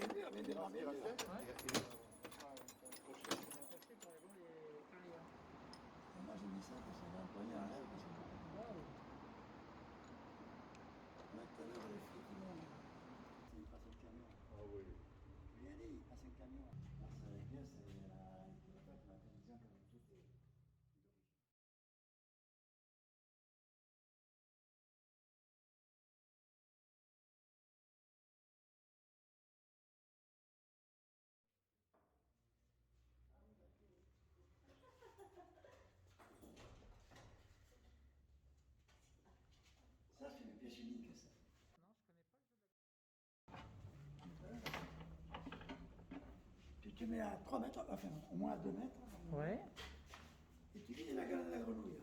Bien, bien, bien, bien. Moi j'ai mis ça parce qu'on va employer un rêve parce que là tout à l'heure les filles qui vont. Il passe le camion. Ah oui. Rien dit, il passe le camion. Là c'est réglé, c'est la télévision comme tout est d'origine. Ça c'est une pièce unique ça. Non, je connais pas le jeu de Tu te mets à 3 mètres, enfin au moins à 2 mètres. la... Ouais. Et tu vises la gueule de la grenouille.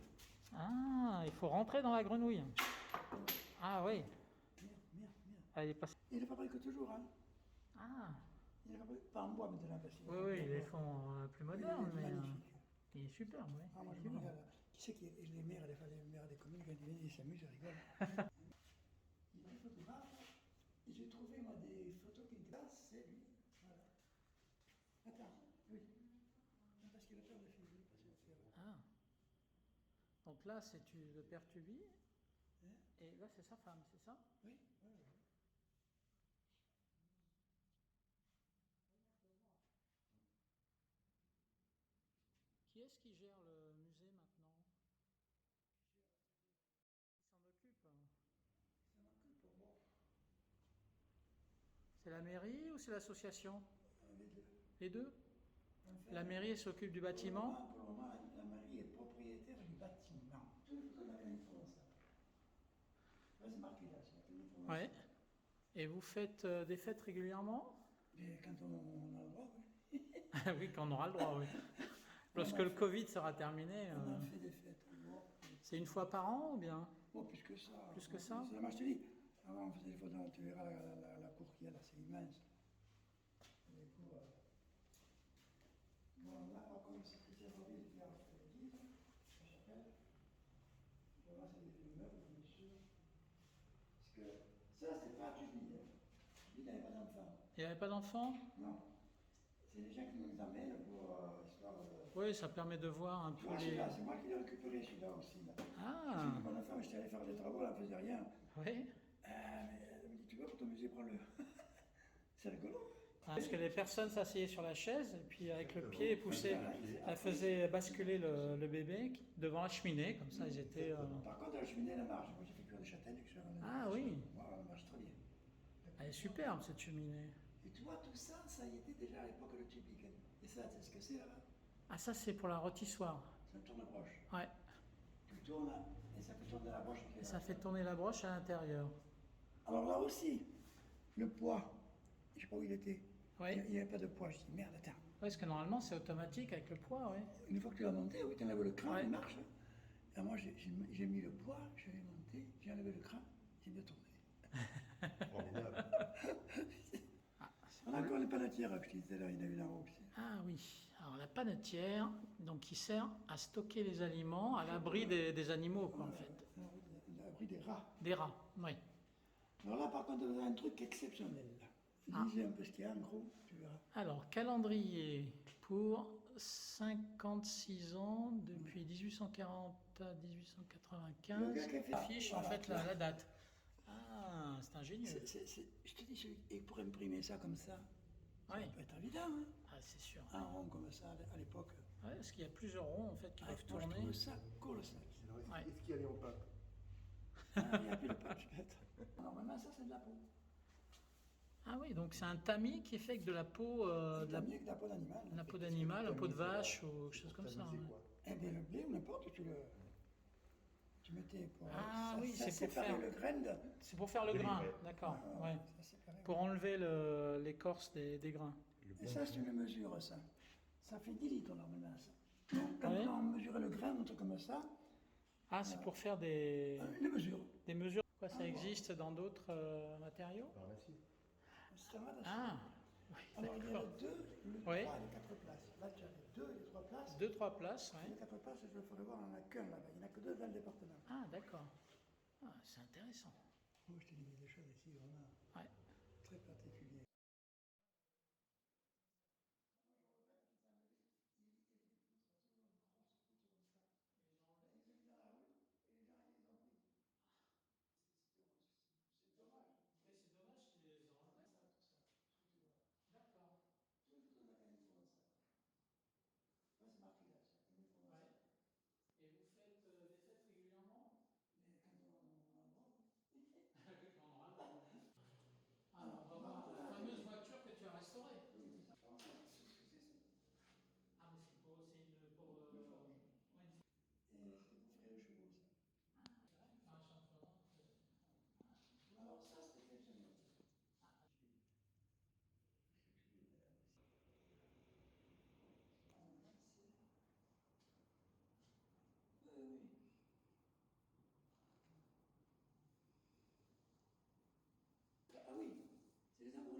Ah, il faut rentrer dans la grenouille. Ah oui. Merde. Elle est passée. Il le fabrique toujours, hein. Ah. Il le fabrique pas en bois maintenant parce que. Oui, ils les font plus modernes, Il est mais magnifique. il est superbe, oui. Ah, moi je me effectivement. regarde. Qui c'est qui est les maires des communes, quand ils viennent, ils s'amusent, ils rigolent. Il est photographe. Et j'ai trouvé moi des photos qui étaient là, c'est lui. Voilà. Attends, oui. Non, parce qu'il a peur de filmer, parce que c'est. Ah. Donc là, c'est le père Tubi, Hein? et là, c'est sa femme, c'est ça? Oui. Qui est-ce qui gère le musée maintenant? Qui s'en occupe? Ça m'occupe pour moi. C'est la mairie ou c'est l'association? Les deux. Les deux? Enfin, La mairie s'occupe du bâtiment? Pour le moment, la mairie est propriétaire du bâtiment. Tout le monde a une fois ça. Là, c'est marqué là, c'est une information. Ouais. Et vous faites des fêtes régulièrement? Mais quand on a le droit, oui. Ah oui, quand on aura le droit, oui. Lorsque le Covid sera terminé, On a fait des fêtes. Bon, c'est une fois par an ou bien? bon, plus que ça. Plus que ça? Moi, je te dis, avant on faisait des photos, tu verras la cour qu'il y a là, c'est immense. Les cours, bon, là, par contre, c'est Christian Robin qui a fait le guide, la chapelle. Bon, là, c'est des meubles, bien sûr. Parce que ça, c'est pas Julie. Julie n'avait pas d'enfant. Il n'y avait pas d'enfant? Non. C'est les gens qui nous amènent pour histoire de. Oui, ça permet de voir un peu Ah, les... celui-là, c'est moi qui l'ai récupéré, celui-là aussi. Là. Ah, J'ai dit, bonne femme, j'étais allé faire des travaux, elle ne faisait rien. oui. Mais elle me dit, tu veux pour ton musée, prends-le. C'est rigolo. Parce que les personnes s'asseyaient sur la chaise et puis avec le pied poussé, elle faisait basculer le bébé devant la cheminée, comme ça ils étaient... Par contre, la cheminée, elle marche. Moi, j'ai fait cuire des châtaignes. Ah oui. Voilà, elle marche très bien. Elle est superbe cette cheminée. Et tu vois, tout ça, ça y était déjà à l'époque de Tubic. Et ça, tu sais ce que c'est, là? Ah ça c'est pour la rôtissoire. C'est un tourne-broche. Ouais. Tu tournes, et ça fait tourner la broche. Et ça fait tourner la broche à l'intérieur. Alors là aussi, le poids, je ne sais pas où il était. Oui. Il n'y avait pas de poids. Je dis, merde, attends. Oui, parce que normalement c'est automatique avec le poids, oui. Une fois que tu l'as monté, oui, tu enlèves le cran, Ouais. il marche. Et moi, j'ai mis le poids, je l'ai monté, j'ai enlevé le cran, j'ai bien tourné. Formidable. On a encore les panetières que je disais là, il y en a une en haut aussi. Ah oui, alors la panetière, donc qui sert à stocker les aliments à l'abri des animaux, quoi, en fait. L'abri des rats. Des rats, oui. Alors là, par contre, on a un truc exceptionnel. Ah. Lisez un peu ce qu'il y a, en gros, tu verras. Alors, calendrier pour 56 ans, depuis 1840 à 1895. Le gars qui a fait- Affiche en voilà. fait la date. Ah, c'est ingénieux. Je te dis, et pour imprimer ça comme ça, ça Oui. peut être évident, hein. Ah, c'est sûr. Un rond comme ça à l'époque. Ouais, parce qu'il y a plusieurs ronds en fait qui peuvent Moi, je tourner. trouve ça colossal. Alors, Ouais. est-ce qu'il y a les au pape? Ah, il n'y a plus de page, peut-être. Normalement, ça, c'est de la peau. Ah oui, donc c'est un tamis qui est fait avec de la peau, C'est mieux que de la peau d'animal. de la peau d'animal, la peau de vache ou quelque chose comme ça. Tamiser, Ouais. quoi. Eh bien, le blé ou n'importe, tu mettais pour. Ah oui, ça c'est pour séparait faire- le grain de. C'est pour faire le Oui, grain, ouais. d'accord. Ouais. Ça séparait. Pour enlever l'écorce des grains. Le Et bon ça, c'est une mesure, ça. Ça fait 10 litres normalement, ça. Donc, quand Ouais. on mesurait le grain, un truc comme ça, Ah, c'est pour faire des mesure. mesures. Quoi, ça existe dans d'autres matériaux? pharmacie. Ça va, là. Ah, oui, Alors, il y a d'accord. le 2, le 3 Oui. et les 4 places. Là, tu as les 2 et les 3 places. 2-3 places, Les ouais. 4 places, je le ferai voir, on n'en a qu'un là-bas. Il n'y en a que 2 dans le département. Ah, d'accord. Ah, c'est intéressant. Moi, je t'ai dit des choses ici vraiment Ouais. très particulières.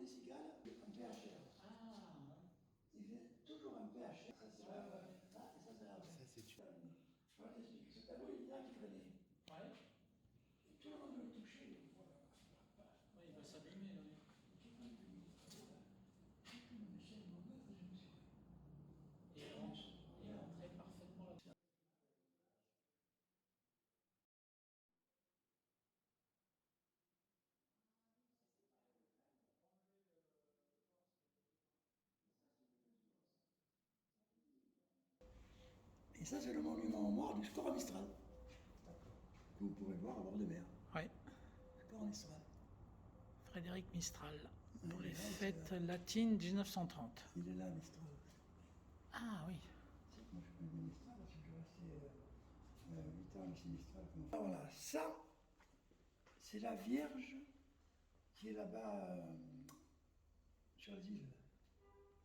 cigales, un PHR. Ah, Il faisait toujours un PHR. Ça, c'est la vraie. Ah, et ça, c'est la vraie. Ça, c'est tu. Je vais t'expliquer. Ce tableau, il est là qui traînait. ouais. Et tout le monde le touchait. Voilà. Oui, il va s'abîmer, oui. Et il rentrait parfaitement là. Et ça, c'est le monument aux morts du Score Mistral. Que vous pourrez voir à bord de mer. Oui, Score Mistral. Frédéric Mistral, pour Oui, les là, fêtes latines 1930. Il est là, Mistral. Ah oui, C'est que moi, je connais Mistral parce que je suis resté 8 ans ici, Mistral. Voilà, ça, c'est la Vierge qui est là-bas sur les îles.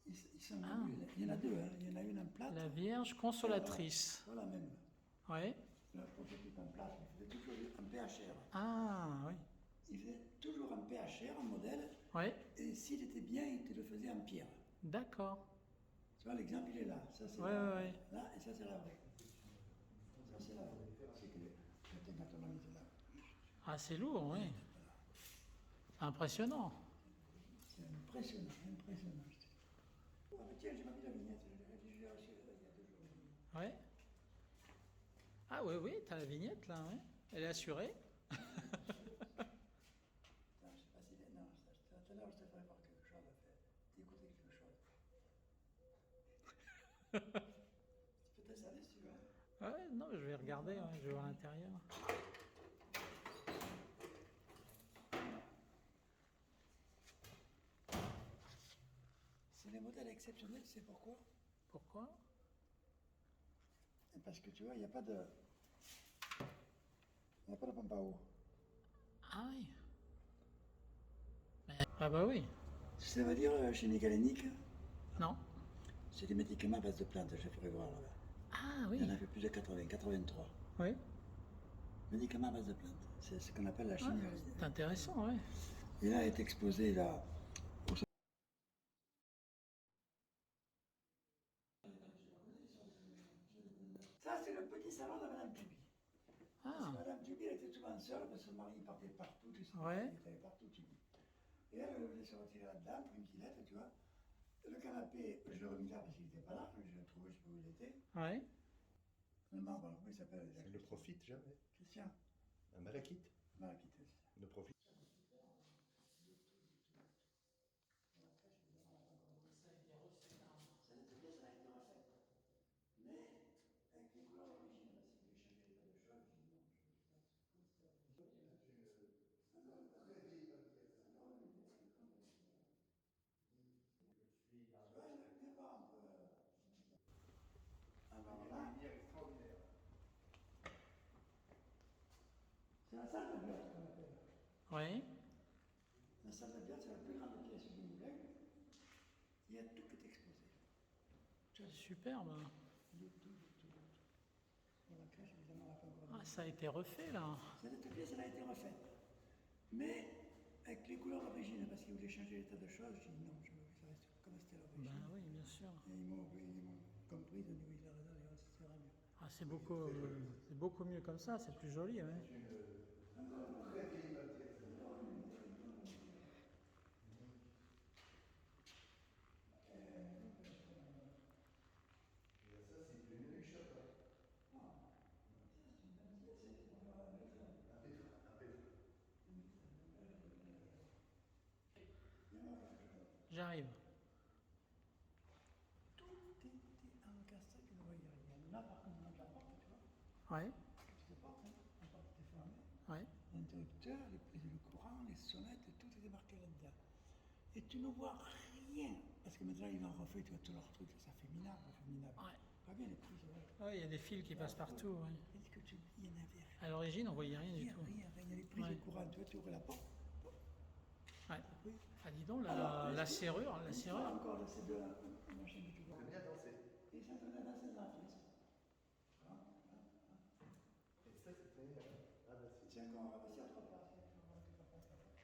Ils sont deux. Il y en a deux, hein. Il y en a une en plate. la Vierge consolatrice. Voilà même. Oui. La prototype en plate, il faisait toujours un PHR. Ah oui. Il faisait toujours un PHR, un modèle, Oui, et s'il était bien, il te le faisait en pierre. d'accord. Tu vois, l'exemple, il est là. Ça, c'est Ouais, la, ouais, ouais. là, et ça, c'est la vraie. Ça, c'est la vraie. C'est que quand on l'a mis là. Ah, c'est lourd, oui. Impressionnant. C'est impressionnant, impressionnant. Je te dis. Ah, mais tiens, j'ai pas mis la vignette. J'ai reçu il y a 2 jours. Ouais. Ah oui, oui, t'as la vignette là, ouais. Elle est assurée. Non, je sais pas si. Non, tout à l'heure, je t'ai fait voir quelque chose. D'écouter quelque chose. Tu peux t'installer si tu veux. Ouais, non, je vais regarder, ouais, je vais voir l'intérieur. C'est des modèles exceptionnels, c'est pourquoi? Pourquoi? Parce que tu vois, il n'y a pas de. Il n'y a pas de pompe à eau. Ah oui. Ah bah oui. Ça veut dire chimie galénique, Non. c'est des médicaments à base de plantes, je ferai voir là-bas. Ah Il y oui. en a fait plus de 80, 83. Oui. Médicaments à base de plantes, c'est ce qu'on appelle la chimie galénique. C'est intéressant, ouais. Et là, est exposé là. Ça, c'est le petit salon de Madame Tubi. Parce Ah. que Madame Tubi, elle était souvent seule parce que son mari partait partout, tu sais, Ouais. il était partout Tubi. Et elle voulait se retirer là-dedans, pour une petite lettre, tu vois. Le canapé, je l'ai remis là parce qu'il n'était pas là, je l'ai trouvé, je sais pas où il était. Ouais. Le marbre, comment il s'appelle déjà? Il ne profite jamais. Christian, Un malachite Malakite. ne profite. Cette pièce a été refaite. Mais avec les couleurs d'origine, parce qu'il voulait changer l'état de choses, je dis non, je ne sais pas. Viens voir un peu. Alors là, c'est la salle de bière qu'on appelle. Oui. La salle de bière, c'est la plus grande pièce du moulin. Il y a tout qui est exposé. Tu as Superbe. tout. Bon, la crèche, évidemment, elle n'a pas encore. Ah, ça a été refait là. Cette pièce, elle a été refaite. Mais avec les couleurs d'origine, parce qu'ils voulaient changer l'état de choses, j'ai dit non, je veux que ça reste comme c'était à l'origine. Ben oui, bien sûr. Et ils m'ont compris, ils ont dit oui, il a raison, c'est vrai mieux. Ah, c'est beaucoup mieux comme ça, c'est plus joli, ouais. J'arrive. Tout était encastré, tu le voyais rien. Là, par contre, on a de la porte, tu vois. Ouais. Petite porte, hein, la porte était fermée. Ouais. L'interrupteur, les prises de courant, les sonnettes, tout était marqué là-dedans. Et tu ne vois rien. Parce que maintenant, ils ont refait, tu vois, tous leurs trucs, ça fait minable, Ouais. Pas bien les prises, ouais. Ouais, il y a des fils qui passent partout, ouais. Est-ce que tu il y en avait rien? À l'origine, on voyait rien du tout. Rien. Il y a les prises Ouais. de courant, tu vois, tu ouvres la porte. Ouais. Oui. Ah, dis donc, Alors, la serrure, la l'histoire serrure. encore de ces deux machines que tu vois. J'aime bien danser. Et ça te donne assez de la pièce. Et ça, c'était. Ah, bah, c'est. C'est encore rabaissé à 3 places. Tu vas voir que ça passe là-bas.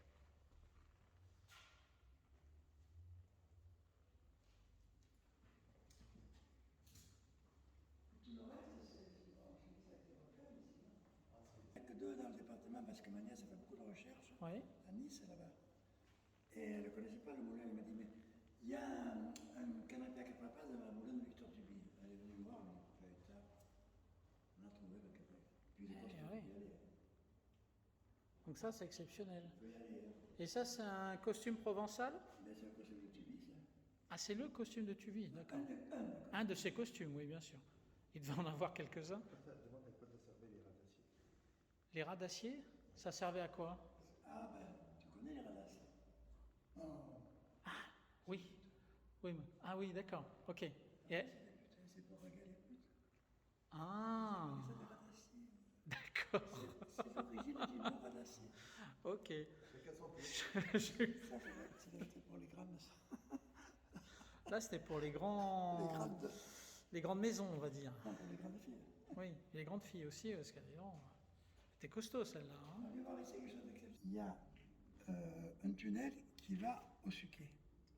deux dans le département parce que ma nièce a fait beaucoup de recherches Oui. à Nice, là-bas. Et elle ne connaissait pas le moulin. Elle m'a dit, mais il y a un canapé à 4 places dans le moulin de Victor Duby. Elle est venue me voir, elle m'a dit, putain, on a trouvé le canapé. Puis il est Eh costaud, oui. il peut y aller. Donc ça, c'est exceptionnel. Il peut y aller. Et ça, c'est un costume provençal? Mais c'est un costume de Duby, ça. Ah, c'est le costume de Tuvy, d'accord. Un. Un de ses costumes, oui, bien sûr. Il devait en avoir quelques-uns. Demande à quoi ça servait les rats d'acier. Les rats d'acier, ça servait à quoi? Ah ben, tu connais les radasses? Non. Oui. Oui. Ah oui, d'accord. Ok. Et- C'est pour régaler les putes. Ah, C'est des radassiers. d'accord. C'est l'origine du mot radassier. Ok. Chacun son tour. Ça, c'était pour les grandes. Là, c'était pour les Les grands, grandes. les grandes maisons, on va dire. Non, pour les grandes filles. Oui, et les grandes filles aussi, parce qu'elle était costaud celle-là. Hein. On va voir ici quelque chose d'exceptionnel. Il y a un tunnel qui va au Suquet.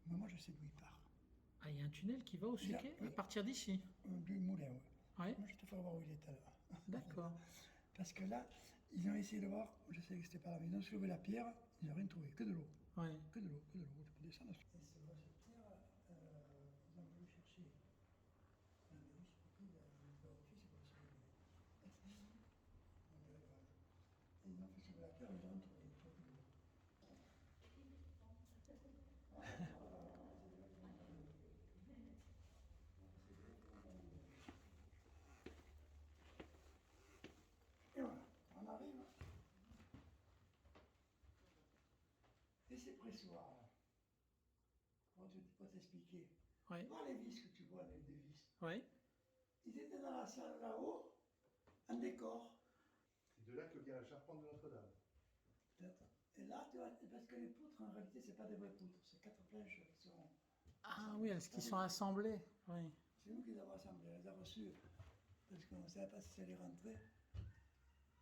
Mais moi, je sais d'où il part. Ah, il y a un tunnel qui va au Suquet Oui. à partir d'ici. Du moulin, oui. Oui, Moi, je te ferai voir où il est alors. d'accord. Parce que là, ils ont essayé de voir, je sais que c'était pas là, mais ils ont soulevé la pierre, ils n'ont rien trouvé, que de l'eau. Oui. Que de l'eau, que de l'eau. Tu peux descendre. Et cette pierre, ils ont voulu chercher. Ah, mais oui, c'est compris, leur office, c'est pour se lever. Et ils ont fait soulever la pierre, ils ont rien trouvé, ils ont trouvé que de l'eau. Et voilà, on arrive. Et ces pressoirs, comment tu peux t'expliquer? Oui. Voir les vis que tu vois, les deux vis. Oui. Ils étaient dans la salle là-haut, en décor. C'est de là que vient la charpente de Notre-Dame. Peut-être. Et là, tu vois, parce que les poutres, en réalité, c'est pas des vraies poutres, c'est 4 planches qui sont. Ah oui, est-ce qu'ils sont assemblés? Oui. C'est nous qui les avons assemblées, on les a reçues, parce qu'on ne savait pas si ça allait rentrer.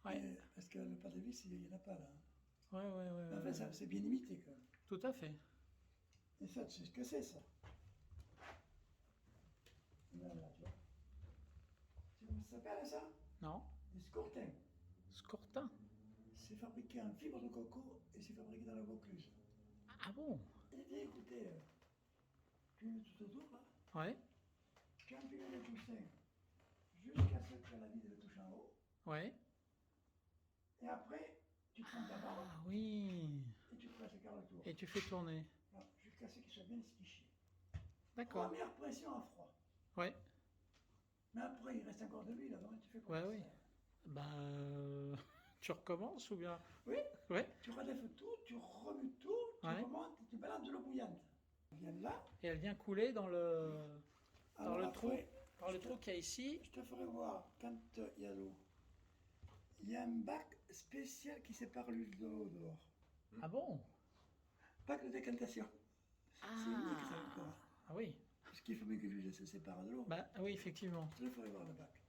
Oui. Et parce que le pas de vis, il n'y en a pas là. Oui, oui, oui. Mais enfin, c'est bien imité quand même. Tout à fait. Et ça, tu sais ce que c'est ça? Là, tu vois. Tu vois comment ça s'appelle ça? Non. Des scortins. Scortin. C'est fabriqué en fibre de coco et c'est fabriqué dans la Vaucluse. Ah bon? Eh bien, écoutez, tu mets tout autour là. Oui. Quand tu mets le coussin jusqu'à ce que la vis le touche en haut, Oui. et après, tu prends ta barre Ah oui. et tu presses le quart de tour. Et tu fais tourner. Voilà, jusqu'à ce qu'il soit bien esquiché. D'accord. Première pression à froid. Oui. Mais après, il reste encore de l'huile avant et tu fais quoi? Ouais, oui. Ben, tu recommences ou bien? Oui. Oui. Tu relèves tout, tu remues tout, tu Ouais. remontes et tu balances de l'eau bouillante. On vient de là. Et elle vient couler dans le Alors le après, trou qu'il y a ici. je te ferai voir quand il y a l'eau. Il y a un bac spécial qui sépare l'huile de l'eau dehors. Ah bon? Bac de décantation. C'est unique ça encore. Ah oui. Parce qu'il faut bien que l'huile se sépare de l'eau. Bah oui, effectivement. Je te ferai voir le bac.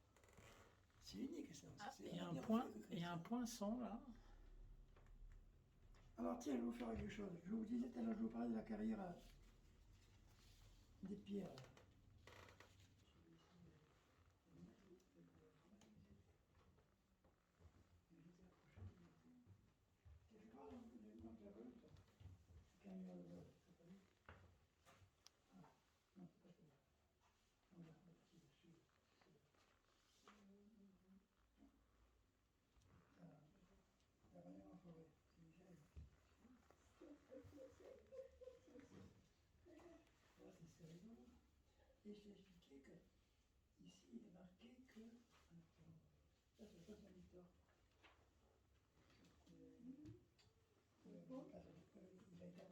C'est unique ça. Ah, C'est il y a un dernière point, fois que je il y a fais un ça. poinçon là. Alors tiens, je vais vous faire quelque chose. Je vous disais tout à l'heure, je vous parlais de la carrière des pierres. Et je t'ai expliqué que ici il est marqué que. Ça c'est le poste de Victor. Il a été recouvert. Il a été recouvert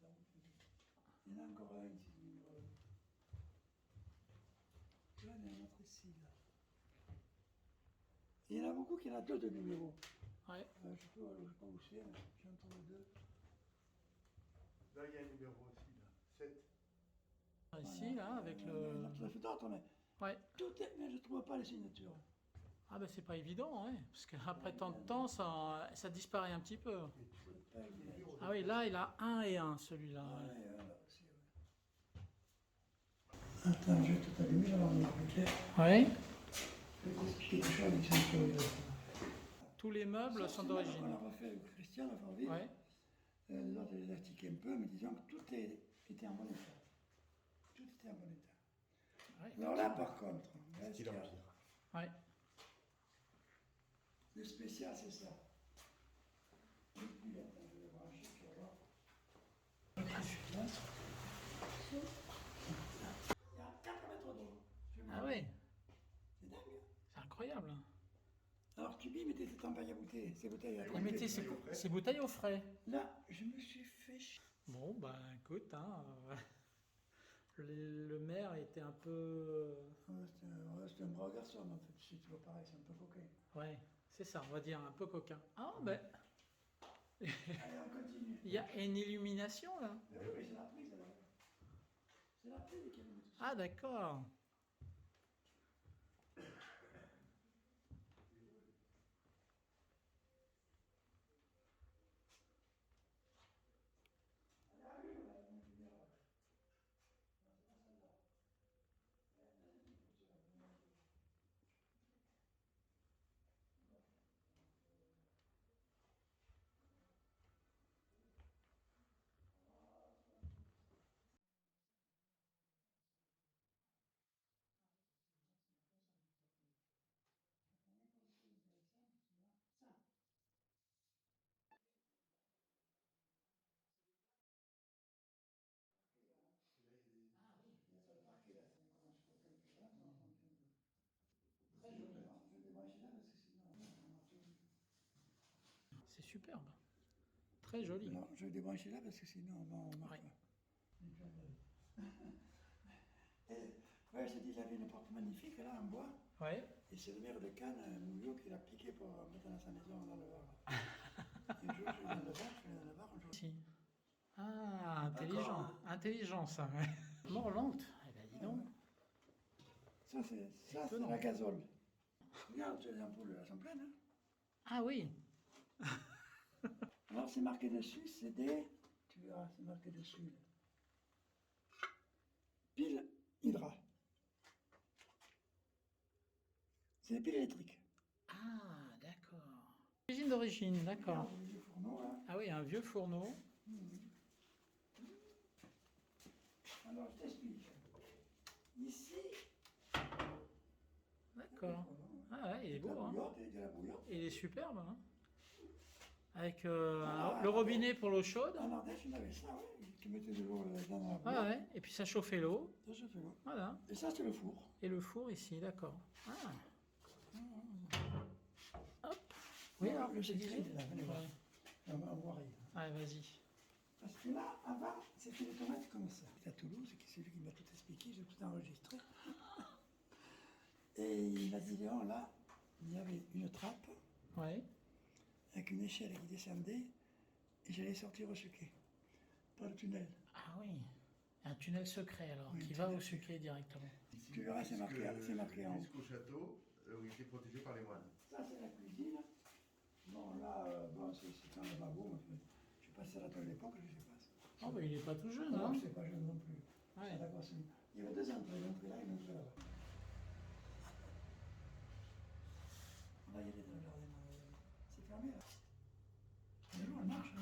dans le fond. Il y en a encore un ici, numéro 1. Là, il y en a un autre ici. Là. Il y en a beaucoup qui en a deux de numéros. Ouais. Je ne sais pas où c'est, mais j'ai entre les deux. Là, il y a un numéro aussi, là. 7. Ici là avec Il y en le. a tout à fait d'autres, mais Ouais. tout est, mais je ne trouve pas les signatures. Ah ben c'est pas évident, hein, parce qu'après tant de temps, ça disparaît un petit peu. C'est pas évident. Ah oui, là il a 1 et 1 celui-là. Ouais. Ouais, voilà, aussi, ouais. Attends, je vais tout allumer, alors on va écouter. Ouais. Je vais t'expliquer des choses qui sont curieuses. Tous les meubles Ça, sont c'est d'origine. On a refait avec Christian, la Forville. Ouais. Les autres, les artiqués un peu, mais disons que tout était en bon état. Tout était en bon état. Ouais. Alors là, par contre, là, Style empire. Ouais. le spécial, c'est ça. Et puis, attends, je vais brancher, tu vas voir. Là. Il y a 4 mètres d'eau. Ah ouais, C'est dingue. Hein. c'est incroyable. Alors, tu mettais tes tampagnes à bouteilles, ces bouteilles à Et bouteilles. mettez ces bouteilles au frais. Là, je me suis fait chier. Bon, bah écoute, hein, le maire était un peu... C'est un brave garçon, en fait. C'est toujours pareil, c'est un peu coquin. Ouais, c'est ça, on va dire un peu coquin. Ah, ben, Allez, on continue. il y a une illumination là. Oui, oui, c'est la prise, là. C'est la prise qui a mis tout ça. Ah, d'accord. Il n'y a pas de parquet là, c'est comment je crois quelque chose. Non, on vient de. Très joli. Non, je vais débrancher là parce que sinon, on marche plus. C'est superbe. Très joli. Non, je vais débrancher là parce que sinon, on marche Ouais. pas. Et, ouais, je te dis, il avait une porte magnifique là en bois. Ouais. Et c'est le maire de Cannes, Mouillot, qui l'a piqué pour mettre dans sa maison dans le Var. Un jour, je vais dans le Var, un jour. Si. Ah, intelligent. Intelligent ça. Ouais. Morlante. Eh ben dis donc. Ça, c'est Étonnant. la gazole. Regarde, les ampoules, elles sont pleines. Hein. Ah oui. Alors, c'est marqué dessus, c'est des. Tu verras, c'est marqué dessus. Là. Pile Hydra. C'est des piles électriques. Ah, d'accord. Cuisine d'origine, d'accord. Regarde, le vieux fourneau, là. Ah oui, un vieux fourneau. Alors, je t'explique. Ici, D'accord. Ah ouais, il est de la beau. Hein. bouillotte et de la bouillotte. Et il est superbe. Hein. Avec le robinet pour l'eau chaude. En Ardèche, on avait ça, oui. Tu mettais de l'eau dans la Ah bouillotte. ouais. Et puis ça chauffait l'eau. Ça, je fais l'eau. Voilà. Et ça, c'est le four. Et le four ici, d'accord. Ah. Hop. Oui, alors, le je disais. secret, là, venez voir. Ouais. On va voir. Allez, vas-y. Parce que là, avant, c'était des tomates comme ça. C'est à Toulouse, c'est lui qui m'a tout expliqué, j'ai tout enregistré. Et il m'a dit, Léon, là, il y avait une trappe Ouais. avec une échelle qui descendait et j'allais sortir au suquet. Pas le tunnel. Ah oui. Un tunnel secret alors, Oui, qui un va tunnel au sucret directement. Ici, Tu verras, c'est marqué en haut. Jusqu'au château, où il était protégé par les moines. Ça, c'est la cuisine. Bon, là, bon, c'est un lavabo. Mais je passais à la toile à l'époque, je sais pas. Oh, bah, il n'est pas tout jeune, Non, hein. c'est pas jeune non plus. Ouais. Ah, d'accord, il y avait 2 entrées, une entrée là et une entrée là-bas. On va y aller dans le jardin. C'est fermé là. Mais non, elle marche.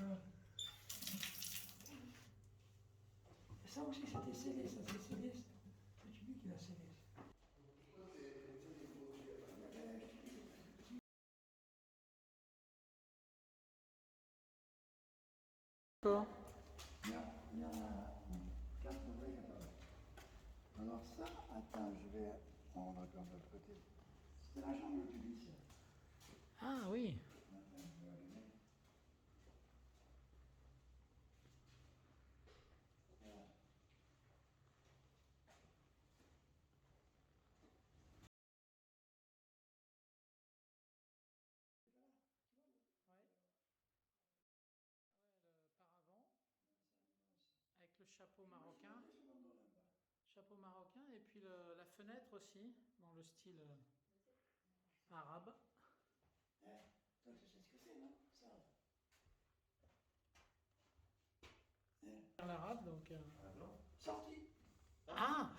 Et ça aussi, c'était scellé, ça c'est scellé. C'est lui qui l'a scellé. D'accord. Il y a 4 vraies capables. Alors ça, attends, on va prendre de l'autre côté. C'était la chambre du public. Ah oui. Attends, je vais allumer. Voilà. Le paravent avec le chapeau marocain. Chapeau marocain et puis la fenêtre aussi, dans le style arabe. Toi, tu sais ce que c'est, non? Ça. L'arabe donc. Ah non. Sorti. Ah.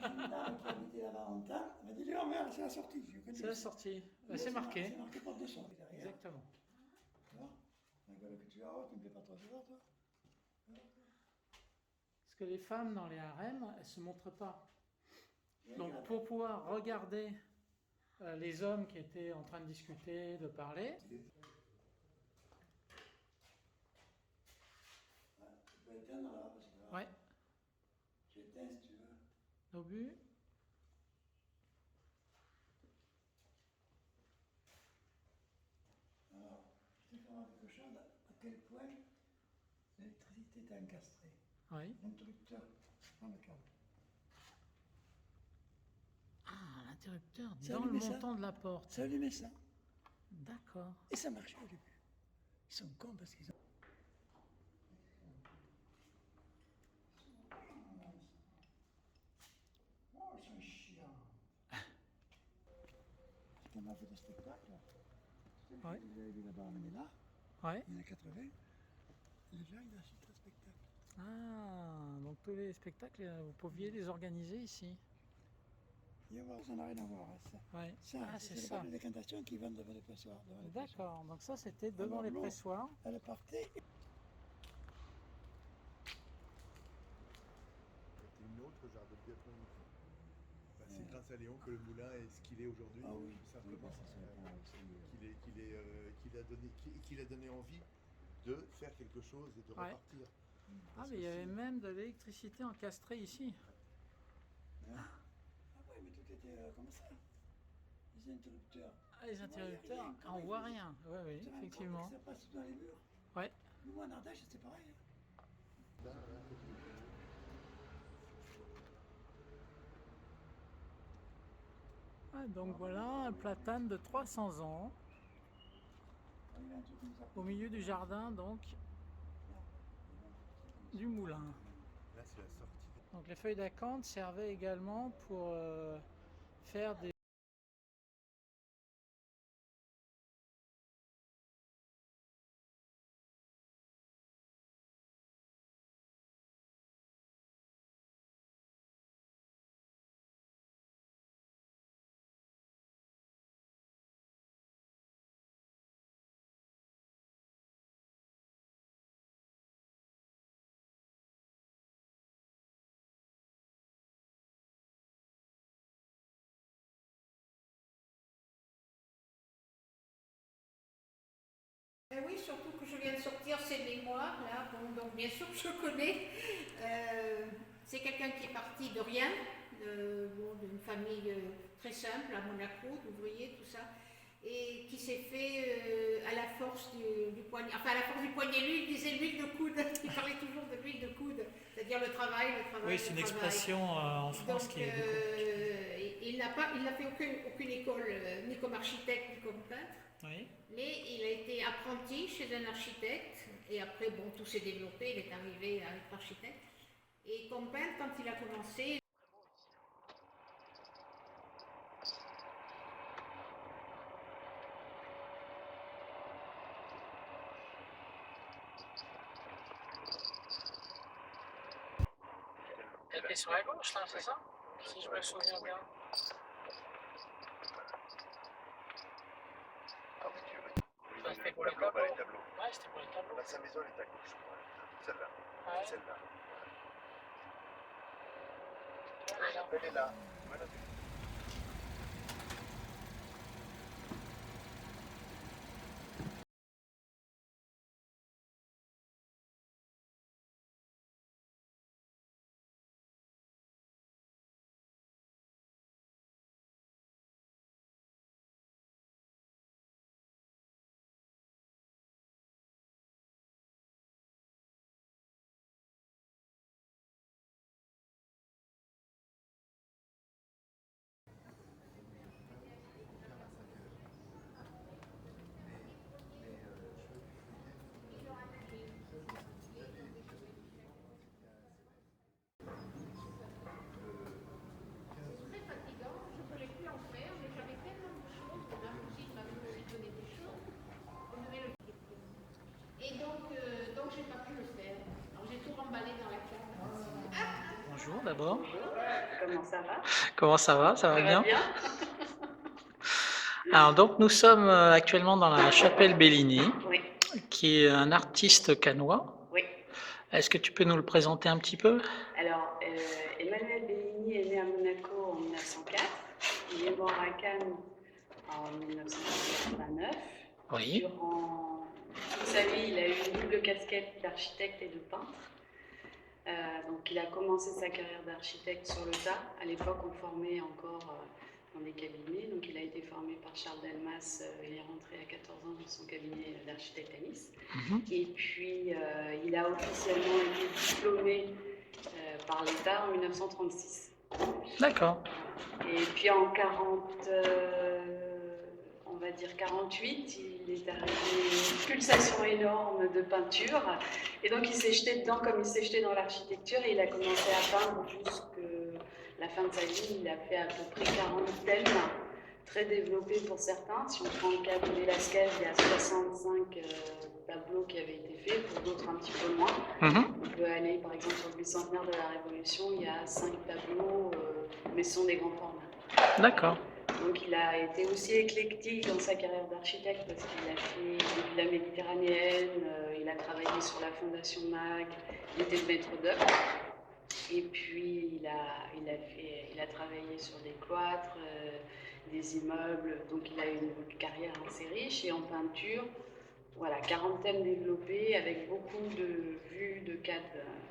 une dame qui habitait là-bas longtemps, elle m'a dit, oh merde, c'est la sortie. Je connais. C'est la sortie. Oui, C'est marqué. C'est marqué porte de son derrière. Exactement. Tu vois, la gueule que tu as, oh, tu me fais pas trop ça, toi. Parce que les femmes dans les harems, elles ne se montrent pas. Donc pour pouvoir regarder les hommes qui étaient en train de discuter, de parler, Tu peux éteindre là, parce que là, ouais, j'éteins si tu veux. l'obus, Alors, je te faire quelque chose, à quel point l'électricité est encastrée. oui. L'interrupteur dans le câble. Ah, l'interrupteur Ça dans le allumait ça. montant de la porte. Ça allumait ça. D'accord. Et ça marchait au début. Ils sont cons parce qu'ils ont... Oh, ils sont chiants. Parce qu'on a fait des spectacles. Ouais. Vous avez vu là-bas, on est là. Ouais. Il y en a 80. Les gens, ils assistent au spectacle. Ah, donc tous les spectacles, vous pouviez les organiser ici. Et voir, ça n'a rien à voir. Hein, ça. Ouais. Ça, Ah, c'est c'est le ça. bar de décantation qui vendent devant les pressoirs. D'accord, donc ça c'était devant Alors, les l'eau, pressoirs. Elle partait. C'était une autre genre de biathlon. C'est grâce à Léon que le moulin est ce qu'il est aujourd'hui, Ah oui, tout simplement. Qu'il a donné envie de faire quelque chose et de Ouais. repartir. Ah, mais il y avait même de l'électricité encastrée ici. Ah oui, mais tout était comme ça. Les interrupteurs. Ah, les interrupteurs, rien, on voit rien. Oui, oui, Tu te rends compte effectivement. que ça passe dans les murs. Ouais. Nous, en Ardèche, c'était pareil. Hein. Ah, donc voilà un platane de 300 ans Il y a un truc comme ça. au milieu du jardin donc du moulin. Là, c'est la sortie. Donc les feuilles d'acanthe servaient également pour faire des... Oui, surtout que je viens de sortir ces mémoires, là, bon, donc bien sûr je connais. C'est quelqu'un qui est parti de rien, d'une famille très simple à Monaco, d'ouvriers, tout ça, et qui s'est fait à la force du poignet, enfin à la force du poignet, lui il disait l'huile de coude, il parlait toujours de l'huile de coude, c'est-à-dire le travail. Oui, c'est une expression en France donc, qui est beaucoup... il n'a fait aucune école, ni comme architecte, ni comme peintre. Oui. Mais il a été apprenti chez un architecte et après, bon, tout s'est développé, il est arrivé à être architecte. Et comme peintre, quand il a commencé... Elle était sur la gauche là, c'est ça? Si je me souviens bien. Ça, c'était pour les tableaux. Ouais, c'était pour les tableaux. Sa maison elle est à gauche. Celle-là. Ouais. Celle-là. Voilà. Elle est là. Voilà. Très fatigant, je ne voulais plus en faire, mais j'avais tellement de choses, ma cousine m'avait aussi donné des choses, on devait le faire. Et donc j'ai pas pu le faire. Alors j'ai tout remballé dans la cave. Bonjour d'abord. Comment ça va? Comment ça va? Ça va Ça va bien? bien? Alors donc nous sommes actuellement dans la chapelle Bellini, Oui, qui est un artiste cannois. oui. Est-ce que tu peux nous le présenter un petit peu? Alors, Emmanuel Bellini est né à Monaco en 1904. Il est mort à Cannes en 1989. Oui. Durant toute sa vie, il a eu une double casquette d'architecte et de peintre. Donc, il a commencé sa carrière d'architecte sur le tas. À l'époque, on formait encore dans des cabinets. Donc, il a été formé par Charles Delmas. Il est rentré à 14 ans dans son cabinet d'architecte à Nice. Et puis, il a officiellement été diplômé par l'État en 1936. D'accord. Et puis en 40, on va dire 48, il est arrivé une pulsation énorme de peinture. Et donc il s'est jeté dedans comme il s'est jeté dans l'architecture et il a commencé à peindre jusqu'à la fin de sa vie. Il a fait à peu près 40 thèmes, très développés pour certains. Si on prend le cas de Velázquez, il y a 65 tableaux qui avaient été faits, pour d'autres un petit peu moins. On peut aller par exemple sur le bicentenaire de la Révolution, il y a 5 tableaux, mais ce sont des grands formats. D'accord. Donc il a été aussi éclectique dans sa carrière d'architecte parce qu'il a fait depuis la Méditerranéenne, il a travaillé sur la Fondation Mag, il était le maître d'œuvre. Et puis il a travaillé sur des cloîtres, des immeubles, donc il a une carrière assez riche. Et en peinture, voilà, 40 thèmes développés avec beaucoup de vues de cadres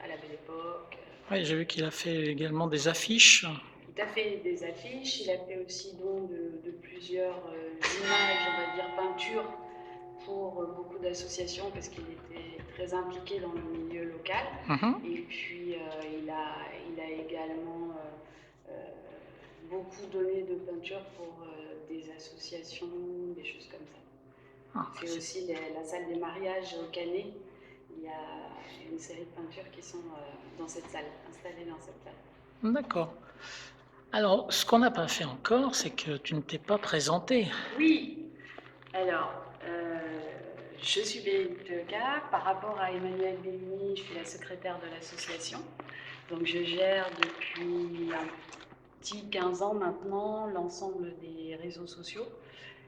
à la Belle Époque. Oui, j'ai vu qu'il a fait également des affiches. Il a fait des affiches, il a fait aussi don de plusieurs images, on va dire peintures, pour beaucoup d'associations parce qu'il était très impliqué dans le milieu local. Et puis il a également beaucoup donné de peinture pour des associations, des choses comme ça. C'est aussi la salle des mariages au Canet. Il y a une série de peintures qui sont dans cette salle, installées dans cette salle. D'accord. Alors, ce qu'on n'a pas fait encore, c'est que tu ne t'es pas présentée. Oui. Alors, je suis Bénédicte Lecard. Par rapport à Emmanuel Bellini, je suis la secrétaire de l'association. Donc, je gère depuis un petit 15 ans maintenant l'ensemble des réseaux sociaux.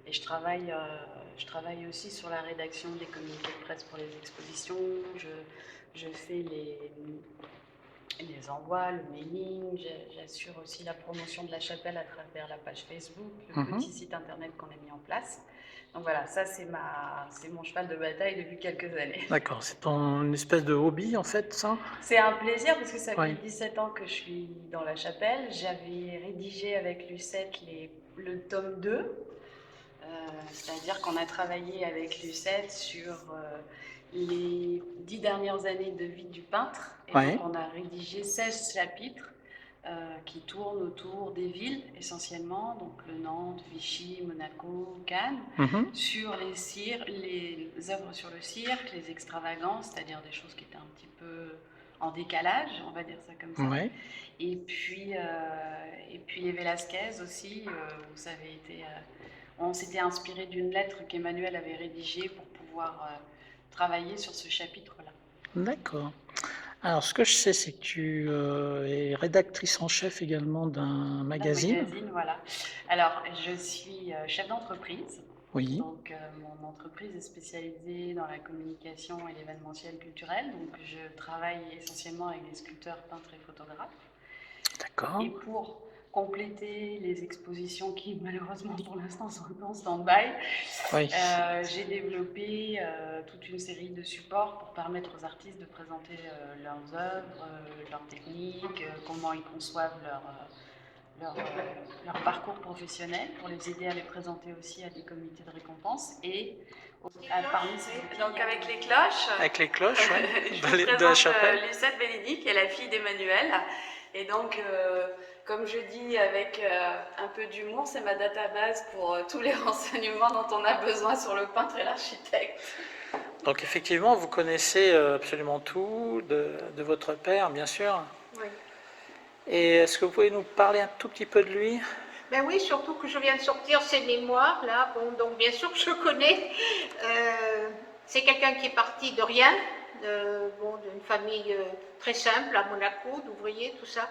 Et je travaille aussi sur la rédaction des communiqués de presse pour les expositions. Je fais les envois, le mailing. J'assure aussi la promotion de la chapelle à travers la page Facebook, le petit site internet qu'on a mis en place. Donc voilà, ça c'est mon cheval de bataille depuis quelques années. D'accord, c'est ton espèce de hobby en fait, ça? C'est un plaisir parce que ça fait 17 ans que je suis dans la chapelle. J'avais rédigé avec Lucette le tome 2. C'est-à-dire qu'on a travaillé avec Lucette sur les 10 dernières années de vie du peintre. Et donc on a rédigé 16 chapitres qui tournent autour des villes essentiellement, donc le Nantes, Vichy, Monaco, Cannes, sur les œuvres sur le cirque, les extravagances, c'est-à-dire des choses qui étaient un petit peu en décalage, on va dire ça comme ça. Et puis les Velázquez aussi, où ça avait été... on s'était inspiré d'une lettre qu'Emmanuel avait rédigée pour pouvoir travailler sur ce chapitre-là. D'accord. Alors, ce que je sais, c'est que tu es rédactrice en chef également d'un magazine. Voilà. Alors, je suis chef d'entreprise. Oui. Donc, mon entreprise est spécialisée dans la communication et l'événementiel culturel. Donc, je travaille essentiellement avec des sculpteurs, peintres et photographes. D'accord. Et pour compléter les expositions qui malheureusement pour l'instant sont un peu en stand-by, j'ai développé toute une série de supports pour permettre aux artistes de présenter leurs œuvres, leurs techniques, comment ils conçoivent leur parcours professionnel, pour les aider à les présenter aussi à des comités de récompense et donc avec les cloches. Avec les cloches, je vous présente Lucette Bellini, qui est la fille d'Emmanuel. Et donc, comme je dis avec un peu d'humour, c'est ma database pour tous les renseignements dont on a besoin sur le peintre et l'architecte. Donc effectivement, vous connaissez absolument tout de votre père, bien sûr. Oui. Et est-ce que vous pouvez nous parler un tout petit peu de lui? Ben oui, surtout que je viens de sortir ses mémoires, là. Bon, donc bien sûr que je connais. C'est quelqu'un qui est parti de rien, d'une famille très simple à Monaco, d'ouvriers, tout ça.